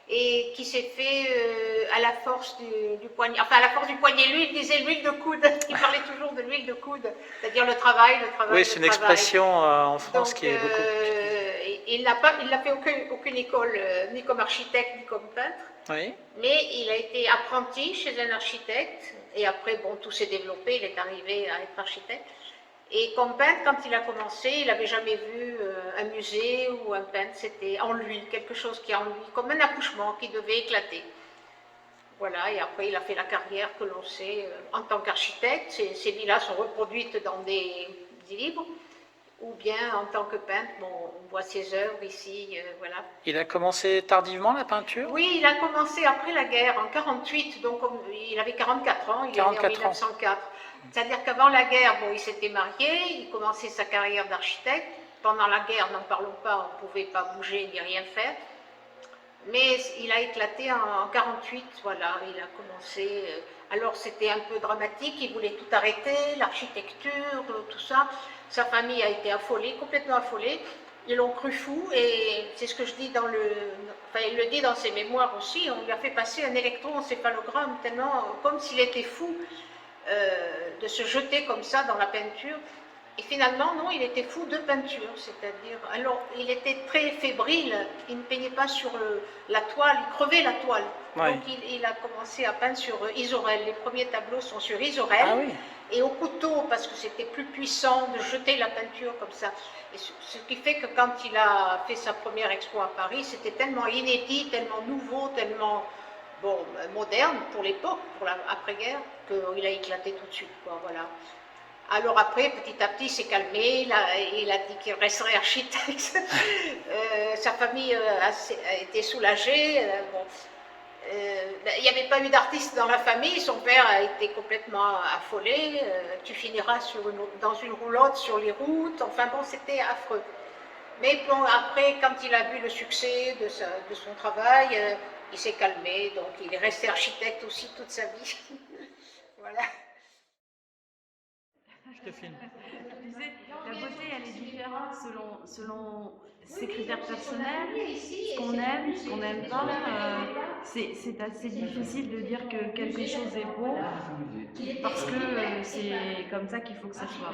et qui s'est fait à la force du poignet. Enfin, à la force du poignet, lui, il disait l'huile de coude. Il parlait toujours de l'huile de coude, c'est-à-dire le travail. Oui, c'est une expression en France Donc, qui est beaucoup. il n'a fait aucune école, ni comme architecte, ni comme peintre. Oui. Mais il a été apprenti chez un architecte, et après, bon, tout s'est développé, il est arrivé à être architecte. Et comme peintre, quand il a commencé, il n'avait jamais vu un musée ou un peintre, c'était en lui, quelque chose qui est en lui, comme un accouchement qui devait éclater. Voilà, et après il a fait la carrière que l'on sait en tant qu'architecte. Ces villas sont reproduites dans des livres, ou bien en tant que peintre, bon, on voit ses œuvres ici, voilà. Il a commencé tardivement la peinture? Oui, il a commencé après la guerre, en 1948, donc il avait 44 ans, il est né en 1904. C'est-à-dire qu'avant la guerre, bon, il s'était marié, il commençait sa carrière d'architecte. Pendant la guerre, n'en parlons pas, on ne pouvait pas bouger ni rien faire. Mais il a éclaté en 1948, voilà, il a commencé. Alors c'était un peu dramatique, il voulait tout arrêter, l'architecture, tout ça. Sa famille a été affolée, complètement affolée. Ils l'ont cru fou, et c'est ce que je dis enfin il le dit dans ses mémoires aussi, on lui a fait passer un électroencéphalogramme tellement, comme s'il était fou de se jeter comme ça dans la peinture. Et finalement, non, il était fou de peinture, c'est-à-dire, alors il était très fébrile, il ne peignait pas sur la toile, il crevait la toile. Oui. Donc il a commencé à peindre sur Isorel, les premiers tableaux sont sur Isorel, Ah oui. et au couteau, parce que c'était plus puissant de jeter la peinture comme ça. Et ce qui fait que quand il a fait sa première expo à Paris, c'était tellement inédit, tellement nouveau, tellement bon, moderne pour l'époque, pour l'après-guerre, qu'il a éclaté tout de suite, quoi, voilà. Alors après, petit à petit, il s'est calmé, il a dit qu'il resterait architecte. Sa famille a été soulagée. Bon. Il n'y avait pas eu d'artiste dans la famille, son père a été complètement affolé. Tu finiras dans une roulotte sur les routes, enfin bon, c'était affreux. Mais bon, après, quand il a vu le succès de son travail, il s'est calmé, donc il est resté architecte aussi toute sa vie. Voilà. Je te filme. Je disais, la beauté, elle est différente selon ses critères personnels, ce qu'on aime, ce qu'on n'aime pas. C'est assez difficile de dire que quelque chose est beau parce que c'est comme ça qu'il faut que ça soit.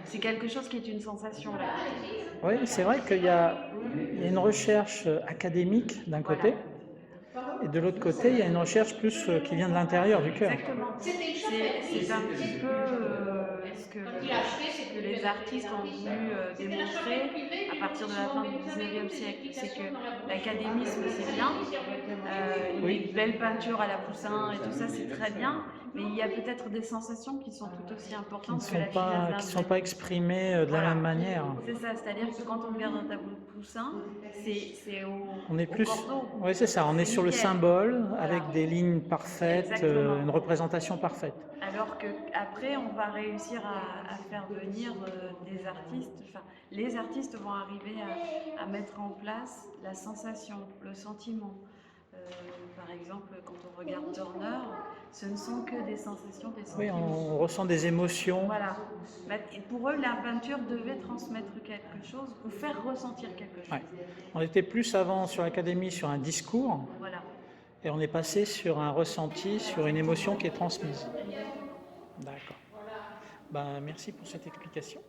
C'est quelque chose qui est une sensation, la beauté. Oui, c'est vrai qu'il y a une recherche académique d'un côté, et de l'autre côté, il y a une recherche plus qui vient de l'intérieur du cœur. Exactement. C'est un petit peu ce que les artistes ont voulu démontrer à partir de la fin du 19e siècle. C'est que l'académisme, c'est bien, les belles peintures à la Poussin et tout ça, c'est très bien, mais il y a peut-être des sensations qui sont tout aussi importantes que la finesse. Qui ne sont pas exprimées de la même manière. C'est ça, c'est-à-dire que quand on regarde un tableau de Poussin, c'est on est plus, cordeau. Oui, c'est ça, on est sur le symbole avec des lignes parfaites, une représentation parfaite. Alors qu'après, on va réussir à faire venir des artistes, enfin, les artistes vont arriver à mettre en place la sensation, le sentiment. Par exemple, quand on regarde Turner, ce ne sont que des sensations, des sentiments. Oui, on ressent des émotions. Voilà. Et pour eux, la peinture devait transmettre quelque chose ou faire ressentir quelque chose. Ouais. On était plus avant sur l'Académie sur un discours, voilà. Et on est passé sur un ressenti, sur une émotion qui est transmise. D'accord. Ben, merci pour cette explication.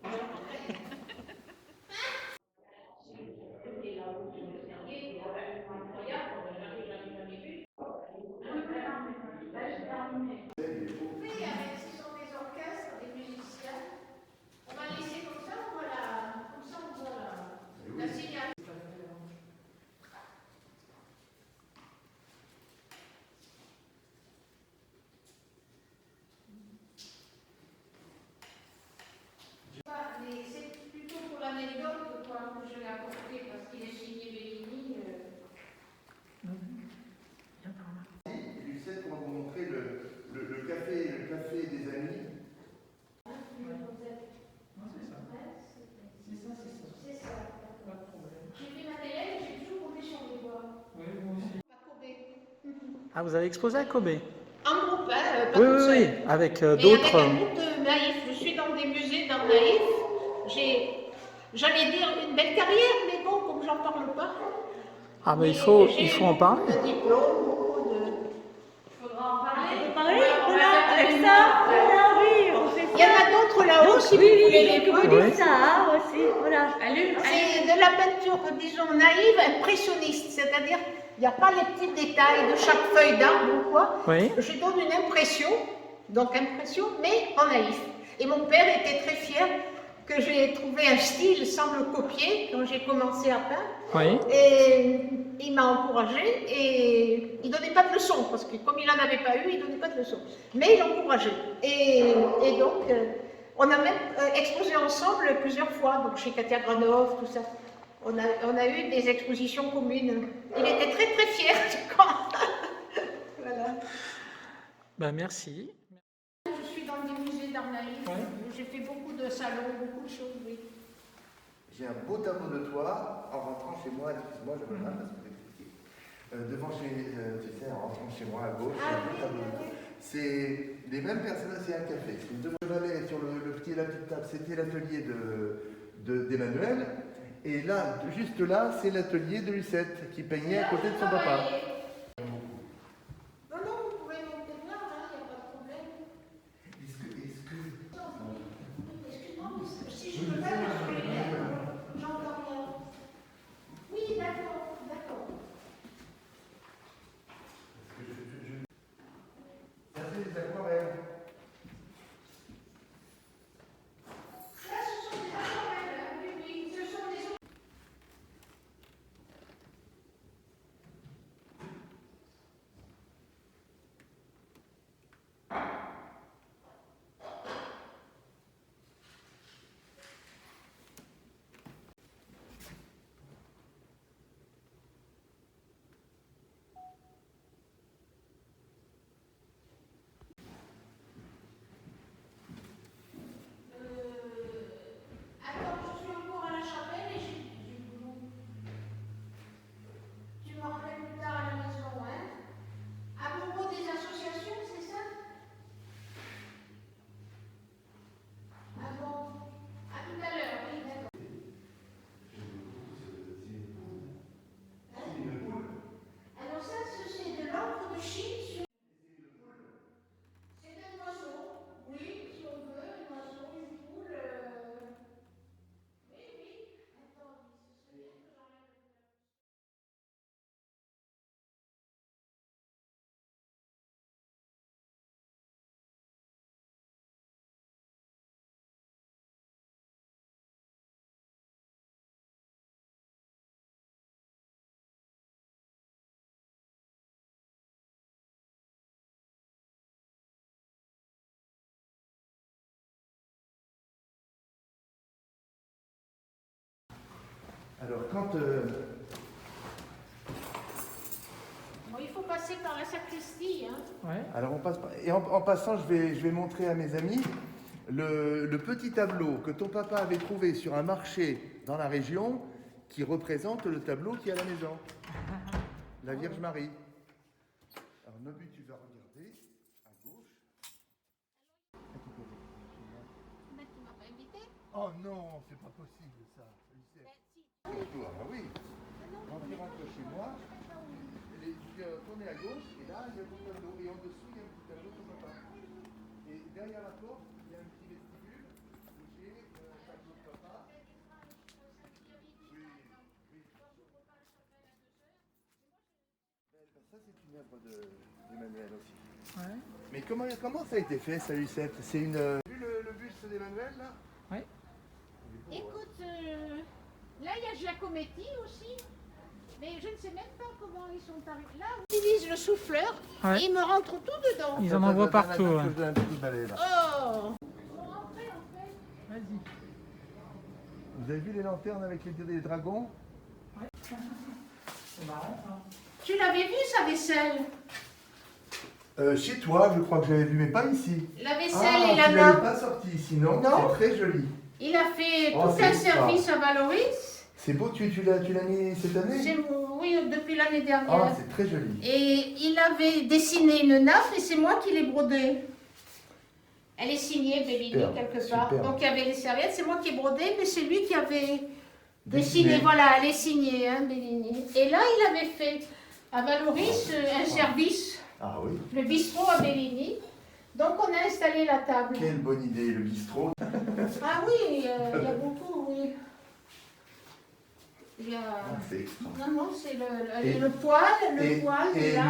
C'est plutôt pour l'anecdote que je l'ai apporté parce qu'il est signé Bellini. Lucette, pour vous montrer le café des amis. C'est ça. J'ai fait ma télé, j'ai toujours compté sur les doigts. Oui, moi aussi. Ah, vous avez exposé à Kobe? En groupe, hein, pas Oui, toute seule. oui, avec Mais d'autres. avec un groupe de naïfs. Je suis dans des musées dans Naïf. J'allais dire une belle carrière, mais bon, comme j'en parle pas. Ah ben il Mais faut j'ai en parler. beaucoup de diplômes, beaucoup de... Faudra en parler. Parlez, On va voilà, faire avec des ça, minutes. voilà, oui, on fait ça. Il y en a d'autres là-haut si vous oui, voulez oui, les donc voir. vous Oui. dites ça, hein, aussi, voilà. C'est de la peinture, disons, naïve, impressionniste, c'est-à-dire il n'y a pas les petits détails de chaque feuille d'arbre ou quoi. Oui. Je donne une impression, mais en naïf. Et mon père était très fier que j'ai trouvé un style sans le copier quand j'ai commencé à peindre. Oui. Et il m'a encouragée et il ne donnait pas de leçons, parce que comme il n'en avait pas eu, il ne donnait pas de leçons. Mais il encourageait. Et donc, on a même exposé ensemble plusieurs fois, donc chez Katia Granov, tout ça. On a eu des expositions communes. Il était très très fier du camp. Voilà. Ben merci. Je suis dans des musées d'art naïf. Ouais. J'ai fait beaucoup de salons, beaucoup de choses, oui. J'ai un beau tableau de toi en rentrant chez moi, excuse-moi, je me rends parce que vous expliquer. Devant tu sais, en rentrant chez moi à gauche, il y a un beau tableau de toi. C'est les mêmes personnes, c'est un café. C'est deux valets sur la petite table, c'était l'atelier d'Emmanuel. Et là, juste là, c'est l'atelier de Lucette qui peignait à côté de son papa. Non, non, vous pouvez monter là, il n'y a pas de problème. Excuse-moi, mais si je peux pas j'entends rien. Oui, d'accord, d'accord. Ça, c'est des aquarelles. Là, ce sont des aquarelles, oui, oui, ce sont des... Attends, je suis encore à la chapelle et j'ai du boulot. Tu me rappelles plus tard à la maison, hein? À propos des associations, c'est ça? Ah bon? À tout à l'heure, oui, d'accord. Alors ça, c'est de l'encre de Chine sur... C'est un oiseau, oui, si on veut, un oiseau, une poule... Oui, oui. Attends, ce serait bien que j'enlève le tableau. Alors, quand. Bon, il faut passer par la sacristie, hein. Ouais. Alors, on passe. Et en passant, je vais montrer à mes amis le petit tableau que ton papa avait trouvé sur un marché dans la région qui représente le tableau qui est à la maison. La Vierge Marie. Alors, Nobu, tu vas regarder à gauche. Mais tu m'as pas invité? Oh non, c'est pas possible ça. Ah bah oui. Quand tu rentres chez moi, tu tournes à gauche et là il y a ton tableau et en dessous il y a un petit tableau de ton papa. Et derrière la porte, il y a un petit vestibule où j'ai un tableau de papa. Oui, oui. Ça c'est une œuvre d'Emmanuel aussi. Ouais. Mais comment ça a été fait ça, Lucette? C'est une. Vu le buste d'Emmanuel là? Ouais. Écoute, là il y a Giacometti aussi, mais je ne sais même pas comment ils sont arrivés. Là, on utilise le souffleur Ouais. et ils me rentrent tout dedans. Ils en envoient partout. Je Ouais. donne un petit balai là. Oh! Ils sont rentrés en fait. Vas-y. Vous avez vu les lanternes avec les dragons? C'est marrant, ça. Tu l'avais vu sa vaisselle? Chez toi, je crois que j'avais vu, mais pas ici. La vaisselle Ah, et la tu l'avais nappe. pas sorti ici, non? Non. C'est très joli. Il a fait Oh, tout c'est un ultra. service à Valoris. C'est beau, tu l'as mis cette année? Oui, depuis l'année Ah, dernière. c'est très joli. Et il avait dessiné une nappe et c'est moi qui l'ai brodée. Elle est signée Bellini Superbe, quelque part. superbe. Donc il y avait les serviettes, c'est moi qui ai brodé, mais c'est lui qui avait Dessinée, voilà, elle est signée, hein, Bellini. Et là, il avait fait à Valoris un service, Ah oui. le bistrot à Bellini. Donc on a installé la table. Quelle bonne idée, le bistrot. Ah oui, il y a beaucoup, oui. Il y a... Ah, c'est extra. Non, c'est le poêle, Et là.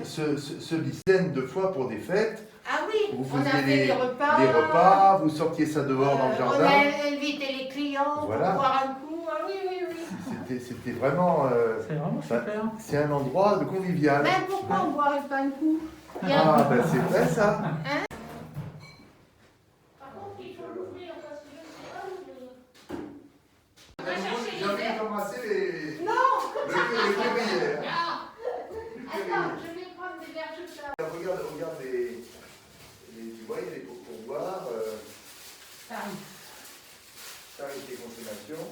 ce dizaine de fois pour des fêtes, Ah oui, vous on a faisiez fait les repas, vous sortiez ça dehors dans le on jardin. a invité les clients Voilà. pour boire un coup. Ah oui, oui, oui. C'était vraiment... C'est vraiment super. c'est un endroit de convivial. Mais pourquoi on ne boirait pas un coup? Ah, ben c'est vrai ça. Par contre, il faut l'ouvrir parce que je ne sais pas l'ouvrir. J'ai envie d'embrasser les... Non! les clébrières. Attends, je vais prendre des verres de ça. Regarde les... Tu vois, il y a les pourboires, tarif et consommation.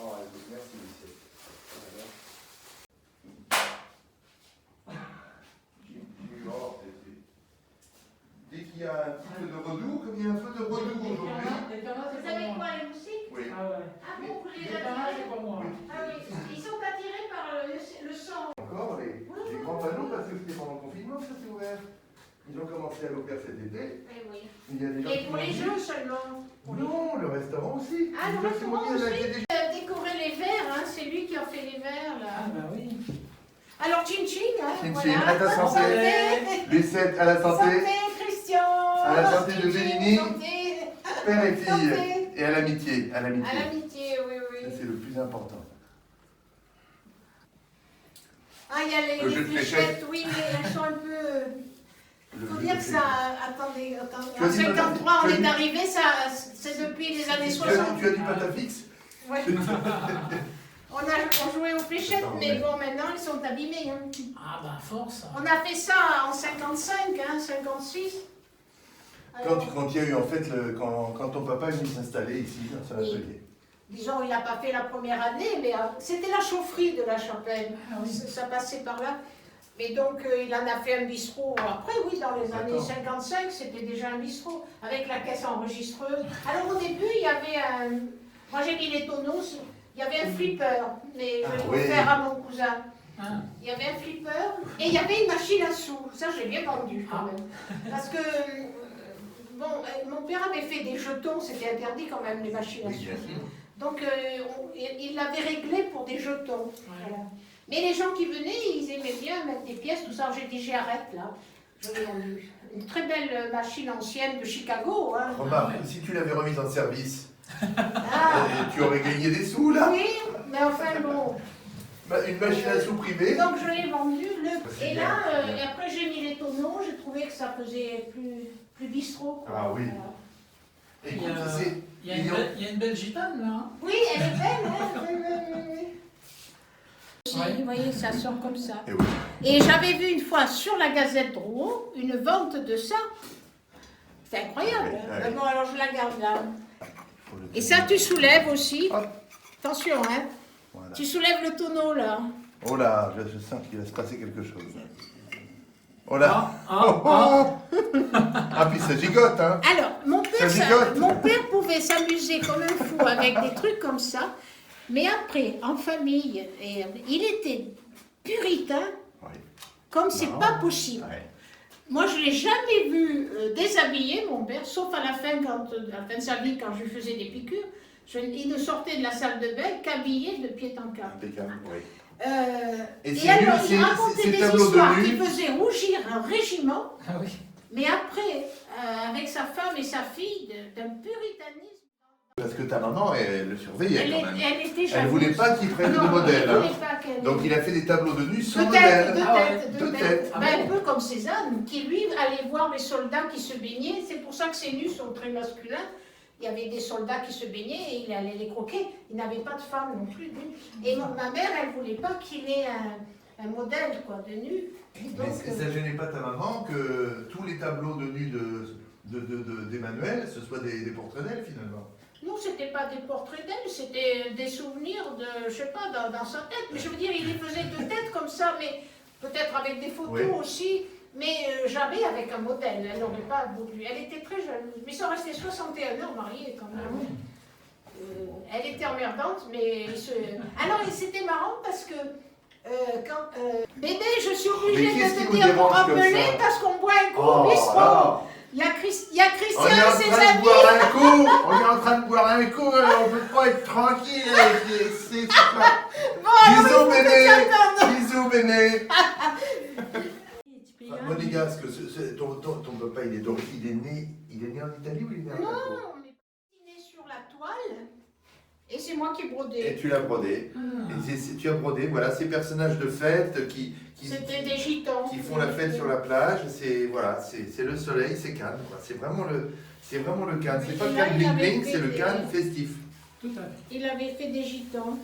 Oh, écoute, merci, Lucette. Voilà. Dès qu'il y a un petit peu de redoux, comme il y a un peu de redoux aujourd'hui. Vous savez quoi, les moustiques? Oui. Ah ouais. Ah bon, vous les Les pareils, attirez? c'est pour moi. Ah oui, ils sont attirés par le sang. Encore les grands panneaux, parce que c'était pendant le confinement que ça s'est ouvert. Ils ont commencé à l'ouvrir cet été. Eh oui. Il y a des gens Et qui pour m'ont les dit- jeux seulement. Non, le restaurant aussi. Ah, le Les gens qui m'ont dit, restaurant il y en a aussi. qui étaient- Décorer les verres, hein, c'est lui qui a fait les verres là. Ah bah oui. Alors, Chin Chin, hein, Chin voilà. Chin, à ta santé. Lucette, à la santé. Santé, Christian. À la santé de Chin Chin, Bellini. santé. Père et fille. Santé. Et à l'amitié. À À l'amitié. l'amitié, oui, Ça, oui. c'est le plus important. Ah, il y a Le les jeu de fléchettes, oui, mais elles sont un peu... Le Faut jeu dire de que fléchettes. ça... Attendez. Tu as En dit 53, on tu as est dit- arrivé, c'est depuis les années Tu as 60. du patafix? Ouais. On jouait aux fléchettes, Attends, mais mais- bon, maintenant, ils sont abîmés. Hein. Ah bah force. On a fait ça en 55, hein, 56. Alors, Quand il y a eu en fait, quand ton papa est venu s'installer ici, dans son Oui. atelier. disons, il n'a pas fait la première année, mais c'était la chaufferie de la chapelle. Ah oui. Ça passait par là. Mais donc, il en a fait un bistrot. Après, oui, dans les années D'accord. 55, c'était déjà un bistrot, avec la caisse enregistreuse. Alors, au début, il y avait un... Moi, j'ai mis les tonneaux. Il y avait un flipper, mais je Ah, l'ai oui. offert à mon cousin. Ah. Il y avait un flipper et il y avait une machine à sous. Ça, j'ai bien vendu quand Ah. même. Parce que, bon, mon père avait fait des jetons, c'était interdit quand même, les machines à Oui, sous. bien sûr. Donc, il l'avait réglé pour des jetons. Ouais. Voilà. Mais les gens qui venaient, ils aimaient bien mettre des pièces, tout ça. J'ai dit, j'arrête là. Je l'ai vendu. Une très belle machine ancienne de Chicago. Hein. Remarque, si tu l'avais remise en service, Ah, tu aurais gagné des sous là. oui, mais enfin bon. Une machine à sous privée. Donc je l'ai vendu. C'est Et bien. là, et après j'ai mis les tonneaux, j'ai trouvé que ça faisait plus bistrot. Quoi. Ah oui. Voilà. Écoute, Il y a- c'est Il y a une belle gitane là. Hein. Oui, elle est belle, hein. Oui, oui, oui, oui. Ouais. Vous voyez, ça sort comme ça. Et oui. Et j'avais vu une fois sur la Gazette de Rouen une vente de ça. C'est incroyable. Ouais, Hein. ouais. Mais bon, alors je la garde là. Faut le Et ça, tu soulèves aussi. Hop. Attention, hein. Voilà. Tu soulèves le tonneau là. Oh là, je sens qu'il va se passer quelque chose. Oh là. Ah, Oh, oh. Ah, puis ça gigote, hein. Alors, Ça gigote. mon père pouvait s'amuser comme un fou avec des trucs comme ça, mais après, en famille, il était puritain, Oui. comme c'est Non. pas possible. Ouais. Moi, je l'ai jamais vu déshabiller, mon père, sauf à la fin de sa vie, quand je lui faisais des piqûres. Il ne sortait de la salle de bain qu'habillé de pied en cap. Impeccable, oui. Et Et c'est alors, nu, il c'est- racontait ces des tableaux de histoires nu. qui faisaient rougir un régiment. ah oui. Mais après, avec sa femme et sa fille, d'un puritanisme. Parce que ta maman, elle le surveillait quand même. Elle était Elle jalouse. voulait pas qu'il prenne Non, de modèle. elle hein. voulait pas qu'elle- Donc il a fait des tableaux de nu sans de tête, modèle. Ah ouais, de de tête. tête. Ah Ben, bon. un peu comme Cézanne, qui lui allait voir les soldats qui se baignaient. C'est pour ça que ces nus sont très masculins. Il y avait des soldats qui se baignaient et il allait les croquer. Il n'avait pas de femme non plus. Lui. Et ma mère, elle ne voulait pas qu'il ait un modèle quoi, de nu. Mais Donc, ça gênait pas ta maman que tous les tableaux de nu d'Emmanuel, ce soient des portraits d'elle finalement. non, c'était pas des portraits d'elle, c'était des souvenirs de, je sais pas, dans sa tête. Mais je veux dire, il les faisait de tête comme ça, mais peut-être avec des photos Oui. aussi, mais jamais avec un modèle. Elle n'aurait pas voulu. Elle était très jalouse. Mais ils sont restés 61 ans mariés quand même. Elle était emmerdante, mais... Alors, c'était marrant parce que Bébé, je suis obligée Mais qu'est-ce de qui te vous dire pour dérange comme rappeler ça? parce qu'on boit un coup Oh, au bistrot. alors. Il y a On Christian est et en ses train de amis. boire un coup. On est en train de boire un coup. On peut pas être tranquille. C'est super. Bisous, Béné. Bisous, Béné. Monégasque, ton papa, il est né en Italie ou il est né en Non, Monaco? on est dessiné sur la toile et c'est moi qui ai brodé. Et tu l'as brodé. Et tu as brodé, voilà, ces personnages de fête qui C'était des gitans. qui font la fête sur la plage. C'est voilà, c'est le soleil, c'est Cannes. C'est vraiment le Cannes. C'est pas Et le là, Cannes il bling avait bling, fait c'est le des- Cannes festif. Tout à fait. Il avait fait des gitans.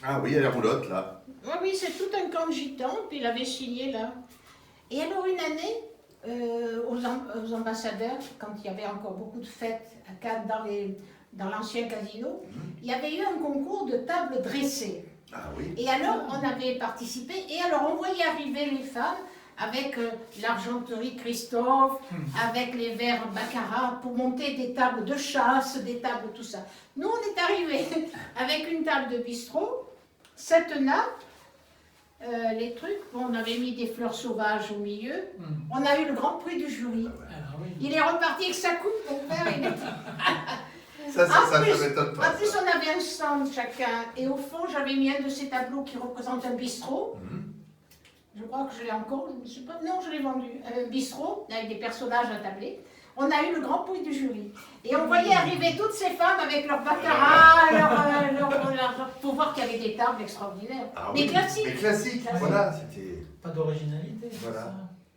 Ah oui, à la roulotte là. Oui, oui, c'est tout un camp de gitans, puis il avait signé là. Et alors une année, aux ambassadeurs, quand il y avait encore beaucoup de fêtes à Cannes dans l'ancien casino, il y avait eu un concours de tables dressées. Ah oui. Et alors on avait participé, et alors on voyait arriver les femmes avec l'argenterie Christophe, avec les verres Baccarat, pour monter des tables de chasse, des tables, tout ça. Nous, on est arrivés avec une table de bistrot, 7 nappes, les trucs, bon, on avait mis des fleurs sauvages au milieu. On a eu le grand prix du jury. Alors, oui. Il est reparti avec sa coupe, mon père, il était... Ça En plus- m'étonne pas. En plus, on avait un stand chacun, et au fond, j'avais mis un de ces tableaux qui représente un bistrot. Je crois que je l'ai encore, je ne sais pas, non, je l'ai vendu. Un bistrot, avec des personnages attablés. On a eu le grand prix du jury. Et on voyait arriver toutes ces femmes avec leur baccarat, pour voir qu'il y avait des tables extraordinaires. Ah Des oui, classiques. mais classiques, Classiques. voilà, c'était. Pas d'originalité. c'est Voilà. ça.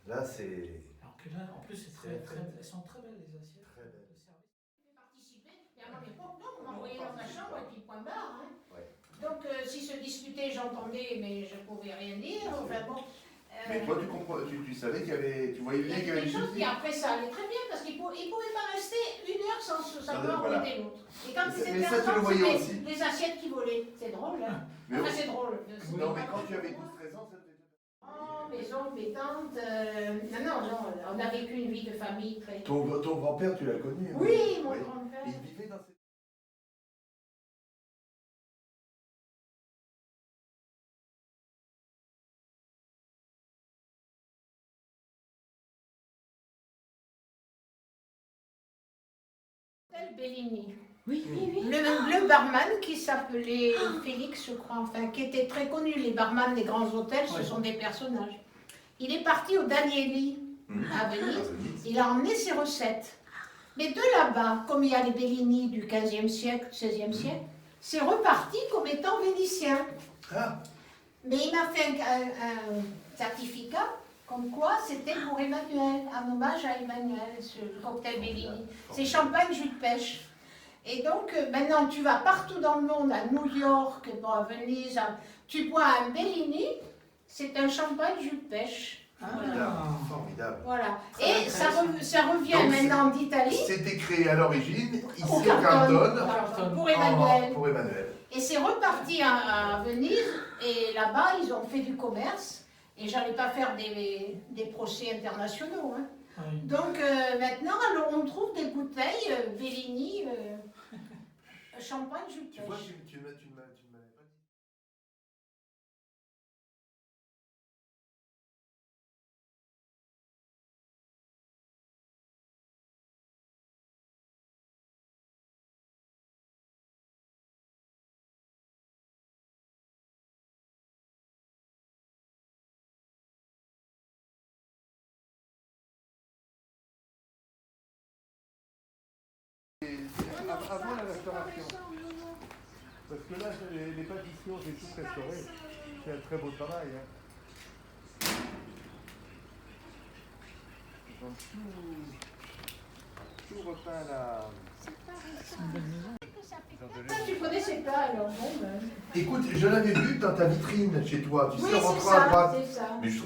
Là, c'est. Alors que là, en plus, c'est elles sont très belles les assiettes. Très belles. de service. J'ai participé, et à mon époque, non, on m'envoyait dans ma chambre et puis point barre. Hein. Ouais. Donc, si se disputait, j'entendais, mais je ne pouvais rien dire. Enfin bon. Mais toi, tu comprends, tu savais qu'il y avait. Tu voyais Il y bien a qu'il y avait des des choses soucis. qui après ça allait très bien parce qu'ils ne pouvaient pas rester 1 heure sans savoir voilà. où était l'autre. Et quand Mais ils mais étaient ça, tu le ensemble, voyais c'était aussi. les assiettes qui volaient. C'est drôle, hein. Mais Enfin, oui. c'est drôle. Non, mais quand tu avais 12-13 ans, ça devait être. Oh, mes oncles, mes tantes. Non, on a vécu une vie de famille très. Ton grand-père, tu l'as connu? hein? Oui, mon grand-père. Il vivait dans cette. Bellini. Oui, oui, oui. Le barman qui s'appelait Félix, je crois, enfin, qui était très connu. Les barman des grands hôtels, ce sont des personnages. Il est parti au Danieli à Venise. Il a emmené ses recettes. Mais de là-bas, comme il y a les Bellini du 15e siècle, 16e siècle, c'est reparti comme étant vénitien. Ah, Mais il m'a fait un certificat comme quoi c'était pour Emmanuel, un hommage à Emmanuel, ce cocktail Bellini. C'est champagne jus de pêche. Et donc maintenant tu vas partout dans le monde, à New York, bon, à Venise, tu bois un Bellini, c'est un champagne jus de pêche. formidable. Formidable. Voilà. Très Et ça revient Donc, maintenant d'Italie. C'était créé à l'origine, ici Au au Carton, Carton, voilà, pour Emmanuel. pour Emmanuel. Et c'est reparti à Venise, et là-bas, ils ont fait du commerce, et j'allais pas faire des procès internationaux. Hein. Oui. Donc maintenant, alors, on trouve des bouteilles Bellini, champagne, jus de Tu vois, pêche. tu ne m'avais pas dit. Avant la restauration. Parce que là, les pâtissiers ont tout restauré. C'est un très beau travail. Hein. Ils ont tout repeint là. Ah, tu connaissais pas alors bon, ben. Écoute, je l'avais vu dans ta vitrine chez toi. Tu Oui, sais, en c'est rentrant à ça, droite. c'est ça. Mais je